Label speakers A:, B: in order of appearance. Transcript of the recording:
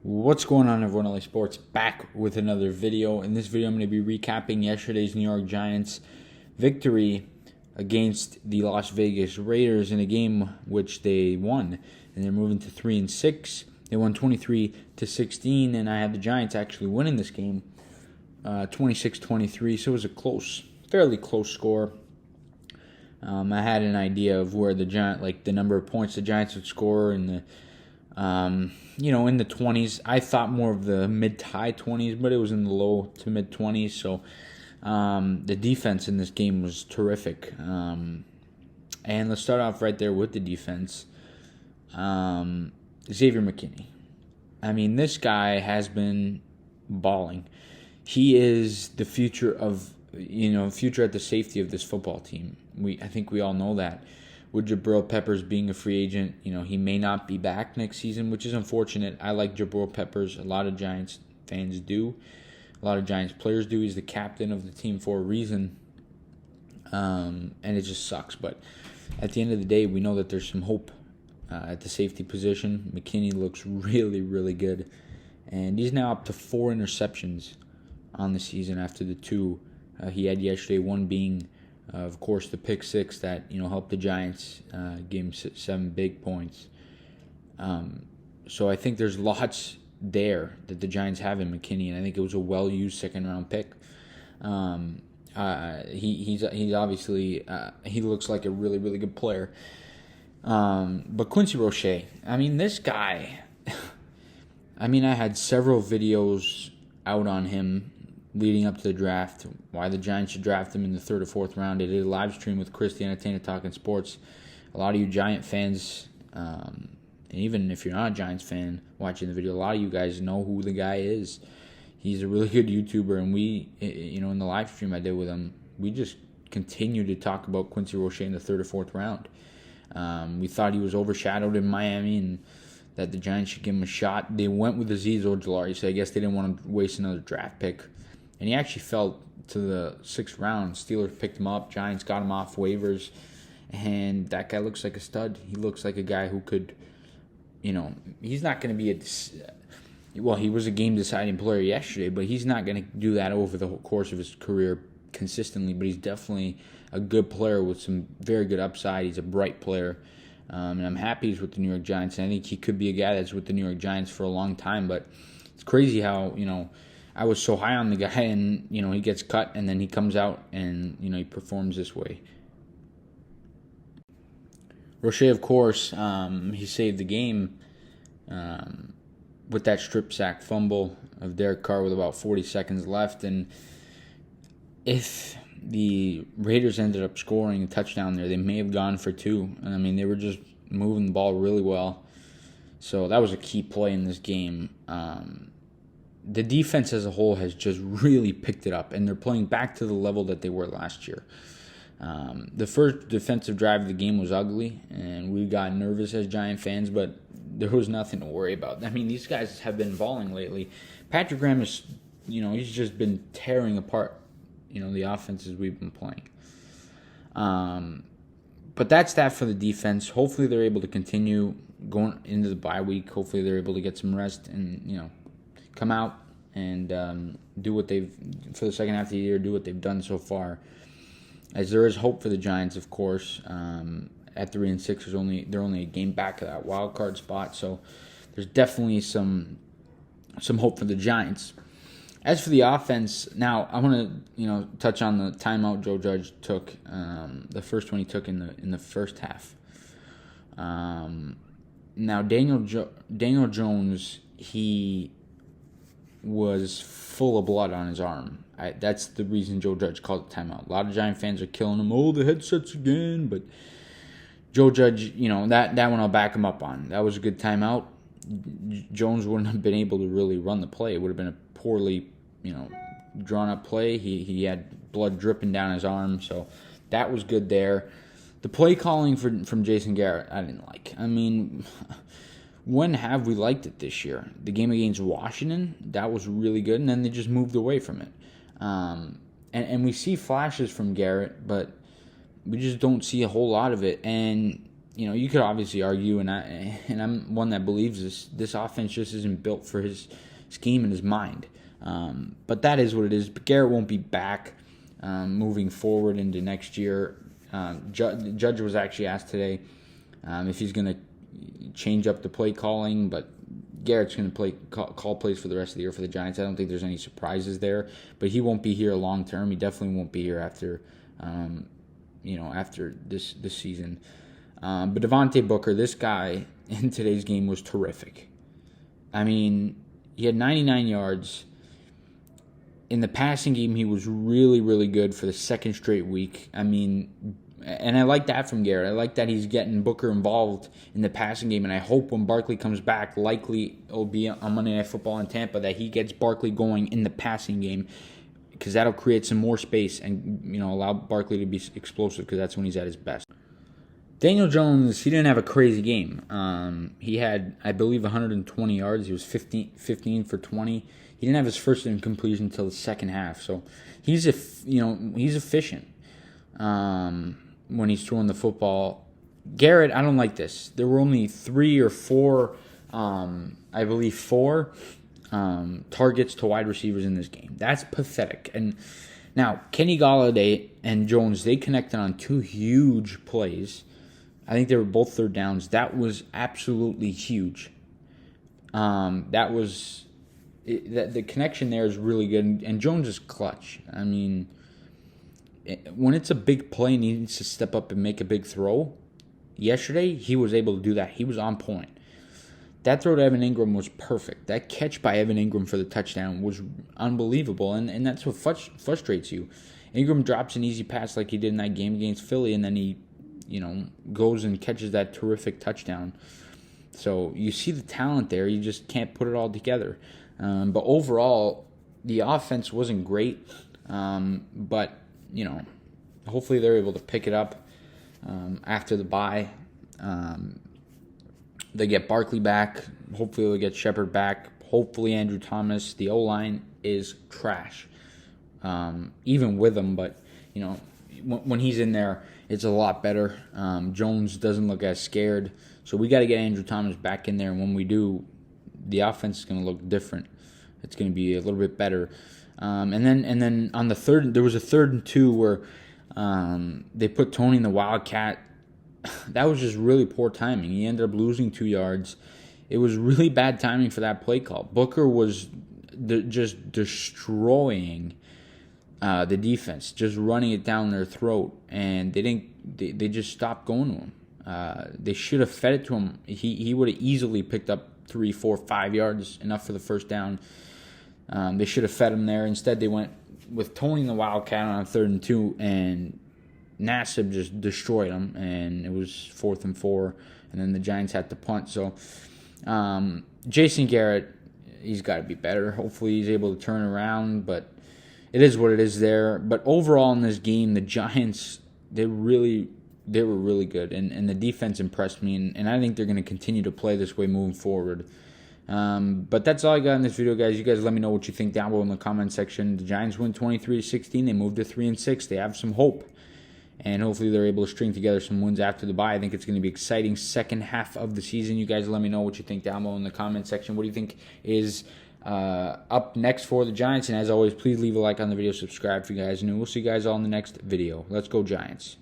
A: What's going on, everyone? LA Sports back with another video. In this video, I'm going to be recapping yesterday's New York Giants victory against the Las Vegas Raiders in a game which they won, and they're moving to 3-6. They won 23-16, and I had the Giants actually winning this game, 26-23. So it was a fairly close score. I had an idea of where the number of points the Giants would score in the in the 20s. I thought more of the mid to high 20s, but it was in the low to mid 20s. So the defense in this game was terrific. And let's start off right there with the defense. Xavier Mckinney. I mean, this guy has been balling. He is the future at the safety of this football team. I think we all know that. With Jabril Peppers being a free agent, he may not be back next season, which is unfortunate. I like Jabril Peppers. A lot of Giants fans do. A lot of Giants players do. He's the captain of the team for a reason. And it just sucks. But at the end of the day, we know that there's some hope at the safety position. McKinney looks really, really good. And he's now up to 4 interceptions on the season after the 2 he had yesterday, one being of course, the pick 6 that helped the Giants game 7 big points. So I think there's lots there that the Giants have in McKinney, and I think it was a well-used second-round pick. He's obviously he looks like a really, really good player. But Quincy Rochet, I mean, this guy. I had several videos out on him leading up to the draft, why the Giants should draft him in the 3rd or 4th round. I did a live stream with Chris, the Entertainer Talking Sports. A lot of you Giant fans, and even if you're not a Giants fan watching the video, a lot of you guys know who the guy is. He's a really good YouTuber, and we, in the live stream I did with him, we just continue to talk about Quincy Rochet in the 3rd or 4th round. We thought he was overshadowed in Miami, and that the Giants should give him a shot. They went with Azeez Ojulari, so I guess they didn't want to waste another draft pick. And he actually fell to the 6th round. Steelers picked him up. Giants got him off waivers. And that guy looks like a stud. He looks like a guy who could, he's not going to be he was a game-deciding player yesterday, but he's not going to do that over the whole course of his career consistently. But he's definitely a good player with some very good upside. He's a bright player. And I'm happy he's with the New York Giants. And I think he could be a guy that's with the New York Giants for a long time. But it's crazy how, I was so high on the guy, and he gets cut, and then he comes out and he performs this way. Rochet, of course, he saved the game with that strip sack fumble of Derek Carr with about 40 seconds left, and if the Raiders ended up scoring a touchdown there, they may have gone for 2. And they were just moving the ball really well, so that was a key play in this game. The defense as a whole has just really picked it up, and they're playing back to the level that they were last year. The first defensive drive of the game was ugly, and we got nervous as Giant fans, but there was nothing to worry about. These guys have been balling lately. Patrick Graham is, he's just been tearing apart, the offenses we've been playing. But that's that for the defense. Hopefully they're able to continue going into the bye week. Hopefully they're able to get some rest and, come out and do what for the second half of the year, do what they've done so far. As there is hope for the Giants, of course. At 3-6, they're only a game back of that wild card spot, so there's definitely some hope for the Giants. As for the offense, now I want to touch on the timeout Joe Judge took, the first one he took in the first half. Now Daniel Jones, he was full of blood on his arm. That's the reason Joe Judge called it timeout. A lot of Giant fans are killing him. Oh, the headsets again. But Joe Judge, that one I'll back him up on. That was a good timeout. Jones wouldn't have been able to really run the play. It would have been a poorly, drawn-up play. He had blood dripping down his arm, so that was good there. The play calling from Jason Garrett, I didn't like. When have we liked it this year? The game against Washington, that was really good, and then they just moved away from it. And we see flashes from Garrett, but we just don't see a whole lot of it. And you could obviously argue, and I'm one that believes this offense just isn't built for his scheme and his mind. But that is what it is. But Garrett won't be back moving forward into next year. Judge was actually asked today if he's going to change up the play calling, but Garrett's going to call plays for the rest of the year for the Giants. I don't think there's any surprises there, but he won't be here long term. He definitely won't be here after after this season. But Devonte Booker, this guy in today's game was terrific. I mean, he had 99 yards. In the passing game, he was really, really good for the second straight week. I mean, and I like that from Garrett. I like that he's getting Booker involved in the passing game, and I hope when Barkley comes back, likely it'll be on Monday Night Football in Tampa, that he gets Barkley going in the passing game, because that'll create some more space and allow Barkley to be explosive, because that's when he's at his best. Daniel Jones, he didn't have a crazy game. He had, I believe, 120 yards. He was 15 for 20. He didn't have his first incompletion until the second half. So he's efficient when he's throwing the football. Garrett, I don't like this. There were only 3 or 4, I believe 4 targets to wide receivers in this game. That's pathetic. And now Kenny Golladay and Jones, they connected on 2 huge plays. I think they were both third downs. That was absolutely huge. The connection there is really good, and Jones is clutch. I mean, when it's a big play and he needs to step up and make a big throw, yesterday he was able to do that. He was on point. That throw to Evan Ingram was perfect. That catch by Evan Ingram for the touchdown was unbelievable, and that's what frustrates you. Ingram drops an easy pass like he did in that game against Philly, and then he goes and catches that terrific touchdown. So you see the talent there. You just can't put it all together. But overall, the offense wasn't great. But, hopefully they're able to pick it up after the bye. They get Barkley back. Hopefully they'll get Shepard back. Hopefully Andrew Thomas. The O-line is trash, even with him. But, when he's in there, it's a lot better. Jones doesn't look as scared. So we got to get Andrew Thomas back in there. And when we do, the offense is going to look different. It's going to be a little bit better. And then on the third, there was a 3rd and 2 where they put Tony in the Wildcat. That was just really poor timing. He ended up losing 2 yards. It was really bad timing for that play call. Booker was just destroying the defense, just running it down their throat, and they just stopped going to him. They should have fed it to him. He would have easily picked up 3, 4, 5 yards, enough for the first down. They should have fed him there. Instead, they went with Tony in the Wildcat on 3rd and 2, and Nassib just destroyed him, and it was 4th and 4, and then the Giants had to punt. So Jason Garrett, he's got to be better. Hopefully he's able to turn around, but it is what it is there. But overall in this game, the Giants, they were really good, and the defense impressed me, and I think they're going to continue to play this way moving forward. But that's all I got in this video, guys. You guys let me know what you think down below in the comment section. The Giants win 23-16. They moved to 3-6. They have some hope, and hopefully they're able to string together some wins after the bye. I think it's going to be exciting second half of the season. You guys let me know what you think down below in the comment section. What do you think is up next for the Giants? And as always, please leave a like on the video, subscribe if you guys are new. We'll see you guys all in the next video. Let's go Giants.